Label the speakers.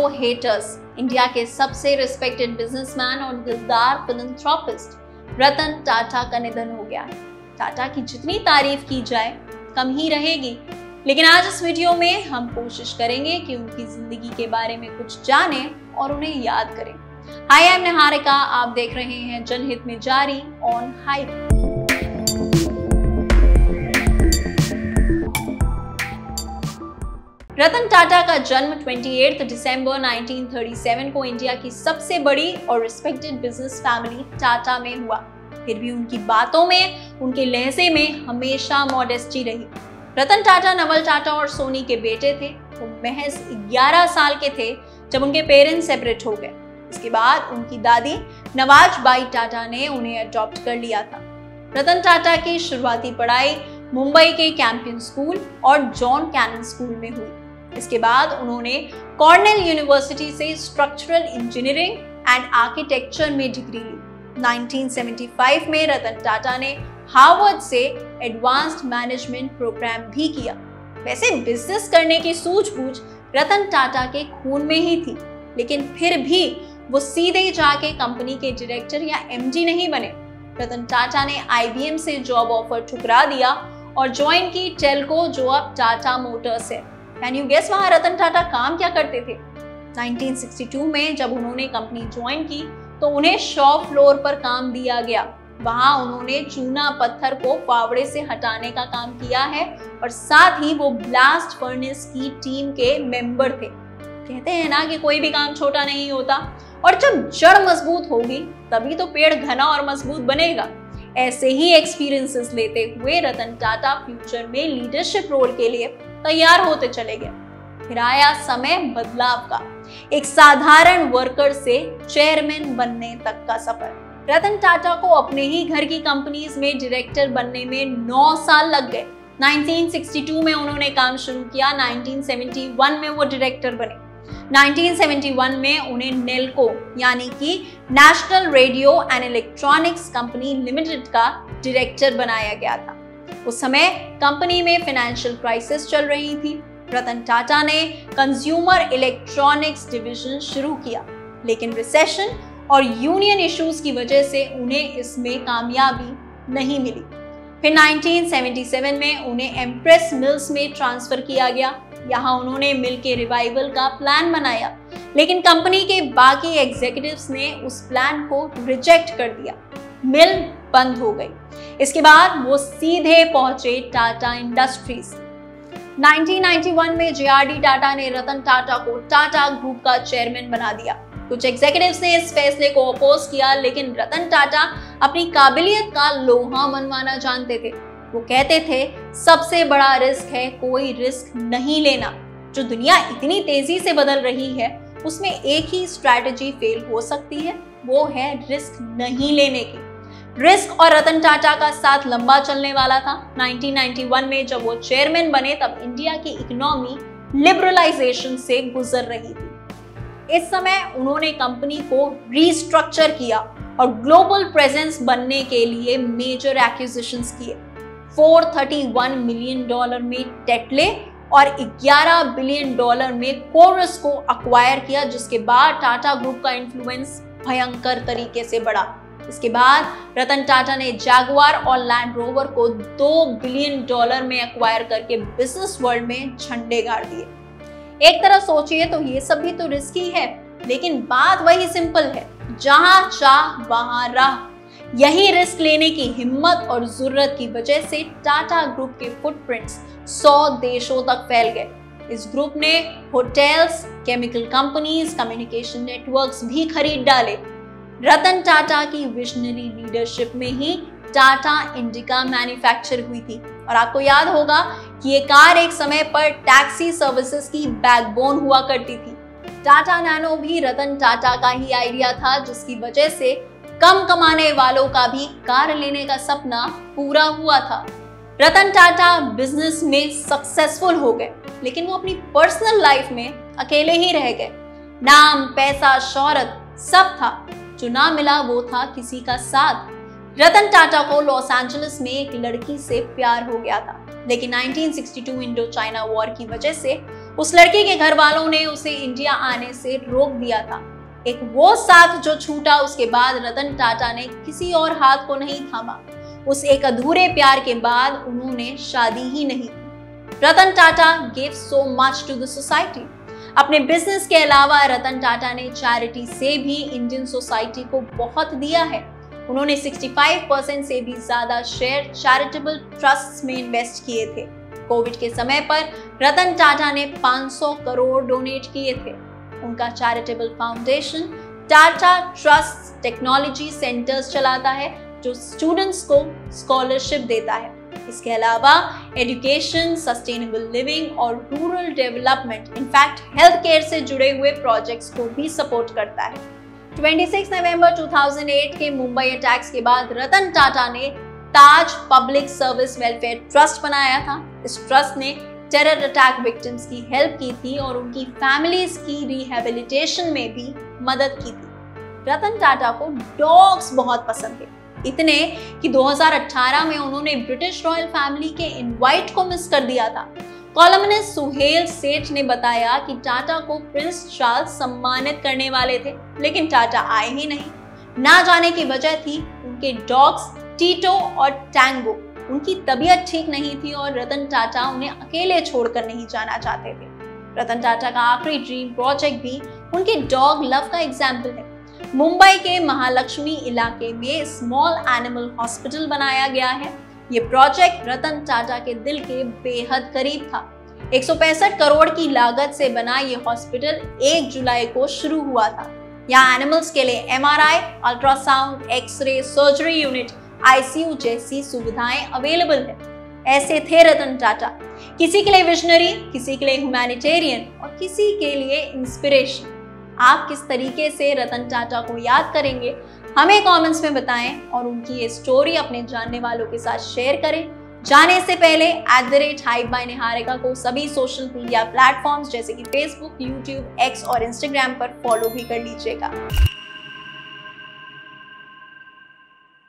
Speaker 1: No haters, India के सबसे respected businessman और दिलदार फिलैंथ्रोपिस्ट रतन टाटा का निधन हो गया है। टाटा की जितनी तारीफ की जाए कम ही रहेगी, लेकिन आज इस वीडियो में हम कोशिश करेंगे कि उनकी जिंदगी के बारे में कुछ जानें और उन्हें याद करें। हाय, आई एम निहारिका, आप देख रहे हैं जनहित में जारी ऑन हाइप। रतन टाटा का जन्म 28 दिसंबर 1937 को इंडिया की सबसे बड़ी और रिस्पेक्टेड बिजनेस फैमिली टाटा में हुआ। फिर भी उनकी बातों में, उनके लहजे में हमेशा मॉडेस्टी रही। रतन टाटा नवल टाटा और सोनी के बेटे थे। वो महज 11 साल के थे जब उनके पेरेंट्स सेपरेट हो गए। इसके बाद उनकी दादी नवाजबाई टाटा ने उन्हें अडॉप्ट कर लिया था। रतन टाटा की शुरुआती पढ़ाई मुंबई के कैंपियन स्कूल और जॉन कैनन स्कूल में हुई। इसके बाद उन्होंने कॉर्नेल यूनिवर्सिटी से स्ट्रक्चरल इंजीनियरिंग एंड आर्किटेक्चर में डिग्री ली। 1975 में रतन टाटा ने हार्वर्ड से एडवांस्ड मैनेजमेंट प्रोग्राम भी किया। वैसे बिजनेस करने की सूझबूझ रतन टाटा के खून में ही थी, लेकिन फिर भी वो सीधे जाके कंपनी के डायरेक्टर या एमडी नहीं बने। रतन टाटा ने IBM से जॉब ऑफर ठुकरा दिया और ज्वाइन की टेल्को, जो अब टाटा मोटर्स है। कैन यू गेस वहां रतन टाटा काम क्या करते थे? 1962 में जब उन्होंने कंपनी ज्वाइन की तो उन्हें शॉप फ्लोर पर काम दिया गया। वहां उन्होंने चूना पत्थर को फावड़े से हटाने का काम किया है और साथ ही वो ब्लास्ट फर्नेस की टीम के मेंबर थे। कहते हैं ना कि कोई भी काम छोटा नहीं होता, और जब जड़ मजबूत होगी तभी तो पेड़ घना और मजबूत बनेगा। ऐसे ही एक्सपीरियंसेस लेते हुए रतन टाटा फ्यूचर में लीडरशिप रोल के लिए तैयार होते चले गए। फिर आया समय बदलाव का। एक साधारण वर्कर से चेयरमैन बनने तक का सफर। रतन टाटा को अपने ही घर की कंपनीज में डायरेक्टर बनने में 9 साल लग गए। 1962 में उन्होंने काम शुरू किया। 1971 में वो डायरेक्टर बने। 1971 में उन्हें नेल्को यानी कि national radio and electronics company limited का डायरेक्टर बनाया गया था। उस समय कंपनी में फाइनेंशियल क्राइसिस चल रही थी। रतन टाटा ने कंज्यूमर इलेक्ट्रॉनिक्स डिवीजन शुरू किया, लेकिन रिसेशन और यूनियन इश्यूज की वजह से उन्हें इसमें कामयाबी नहीं मिली। फिर 1977 में उन्हें एम्प्रेस मिल्स में ट्रांसफर किया गया। यहाँ उन्होंने मिल के रिवाइवल का प्लान बनाया, लेकिन कंपनी के बाकी एग्जीक्यूटिव्स ने उस प्लान को रिजेक्ट कर दिया। मिल बंद हो गई। इसके बाद वो सीधे पहुंचे टाटा इंडस्ट्रीज। 1991 में JRD टाटा ने रतन टाटा को टाटा ग्रुप का चेयरमैन बना दिया। कुछ एग्जीक्यूटिव्स ने इस फैसले को अपोज किया, लेकिन रतन टाटा अपनी काबिलियत का लोहा मनवाना जानते थे। वो कहते थे, सबसे बड़ा रिस्क है कोई रिस्क नहीं लेना। जो दुनिया इतनी तेजी से बदल रही है उसमें एक ही स्ट्रैटेजी फेल हो सकती है, वो है रिस्क नहीं लेने की। रिस्क और रतन टाटा का साथ लंबा चलने वाला था। 1991 में जब वो चेयरमैन बने तब इंडिया की इकोनॉमी लिबरलाइजेशन से गुजर रही थी। इस समय उन्होंने कंपनी को रीस्ट्रक्चर किया और ग्लोबल प्रेजेंस बनने के लिए मेजर एक्विजिशंस किए। $431 मिलियन में टेटले और $11 बिलियन में कोरस को अक्वायर किया, जिसके बाद टाटा ग्रुप का इन्फ्लुएंस भयंकर तरीके से बढ़ा। इसके बाद रतन टाटा ने जैगुआर और लैंड रोवर को $2 बिलियन में अक्वायर करके बिजनेस वर्ल्ड में झंडे गाड़ दिए। एक तरह सोचिए तो ये सब भी तो रिस्की है, लेकिन बात वही सिंपल है, जहां चाह वहां राह। यही रिस्क लेने की हिम्मत और जरूरत की वजह से टाटा ग्रुप के फुटप्रिंट्स 100 देशों तक फैल गए। इस ग्रुप ने hotels, chemical companies, communication networks भी खरीद डाले। रतन टाटा की विजनरी लीडरशिप में ही टाटा इंडिका मैन्युफैक्चर हुई थी। और आपको याद होगा कि ये कार एक समय पर टैक्सी सर्विसेज की बैकबोन हुआ करती थी। टाटा नैनो भी रतन टाटा का ही आइडिया था, जिसकी वजह से कम कमाने वालों का भी कार लेने का सपना पूरा हुआ था। रतन टाटा बिजनेस में सक्सेसफुल हो गए, लेकिन वो अपनी पर्सनल लाइफ में अकेले ही रह गए। नाम, पैसा, शोहरत सब था, जो ना मिला वो था किसी का साथ। रतन टाटा को लॉस एंजलिस में एक लड़की से प्यार हो गया था, लेकिन 1962 इंडो चाइना वॉर की वजह से उस लड़की के घर वालों ने उसे इंडिया आने से रोक दिया था। एक वो साथ जो छूटा, उसके बाद रतन टाटा ने किसी और हाथ को नहीं थामा। उस एक अधूरे प्यार के बाद उन्होंने शादी ही नहीं की। Ratan Tata give so much to the society. अपने बिजनेस के अलावा रतन टाटा ने चैरिटी से भी इंडियन सोसाइटी को बहुत दिया है। उन्होंने 65% से भी ज्यादा शेयर चैरिटेबल ट्रस्ट में इन्वेस्ट किए थे। कोविड के समय पर रतन टाटा ने 500 करोड़ डोनेट किए थे। उनका charitable foundation Tata trust technology centres चलाता है, जो स्टूडेंट्स को स्कॉलरशिप देता है। इसके अलावा एजुकेशन, सस्टेनेबल लिविंग और rural development, in fact health care से जुड़े हुए प्रोजेक्ट्स को भी सपोर्ट करता है। 26 नवंबर 2008 के मुंबई अटैक्स के बाद रतन टाटा ने ताज पब्लिक सर्विस वेलफेयर ट्रस्ट बनाया था। इस ट्रस्ट ने टेरर अटैक विक्टिम्स की हेल्प की थी और उनकी फैमिलीज की रिहेबिलिटेशन में भी मदद की थी। रतन टाटा को डॉग्स बहुत पसंद थे, इतने कि 2018 में उन्होंने ब्रिटिश रॉयल फैमिली के इनवाइट को मिस कर दिया था। कॉलमनिस्ट सुहेल सेठ ने बताया कि टाटा को प्रिंस चार्ल्स सम्मानित करने वाले थे, लेकिन टाटा आए ही नहीं। ना जाने की वजह थी उनके डॉग्स टीटो और टैंगो। उनकी तबीयत ठीक नहीं थी और रतन टाटा उन्हें अकेले छोड़कर नहीं जाना चाहते थे। रतन टाटा का आखिरी ड्रीम प्रोजेक्ट भी उनके डॉग लव का एग्जाम्पल है। मुंबई के महालक्ष्मी इलाके में स्मॉल एनिमल हॉस्पिटल बनाया गया है। ये प्रोजेक्ट रतन टाटा के दिल के बेहद करीब था। 165 करोड़ की लागत से बना ये हॉस्पिटल 1 जुलाई को शुरू हुआ था। यहाँ एनिमल्स के लिए MRI, ultrasound, x-ray, surgery unit, ICU जैसी सुविधाएं अवेलेबल है। ऐसे थे रतन टाटा, किसी के लिए विजनरी, किसी के लिए ह्यूमैनिटेरियन और किसी के लिए इंस्पिरेशन। आप किस तरीके से रतन टाटा को याद करेंगे, हमें कमेंट्स में बताएं और उनकी ये स्टोरी अपने जानने वालों के साथ शेयर करें। जाने से पहले @HypeByNiharika को सभी सोशल मीडिया प्लेटफॉर्म्स जैसे कि फेसबुक, यूट्यूब, X और इंस्टाग्राम पर फॉलो भी कर लीजिएगा।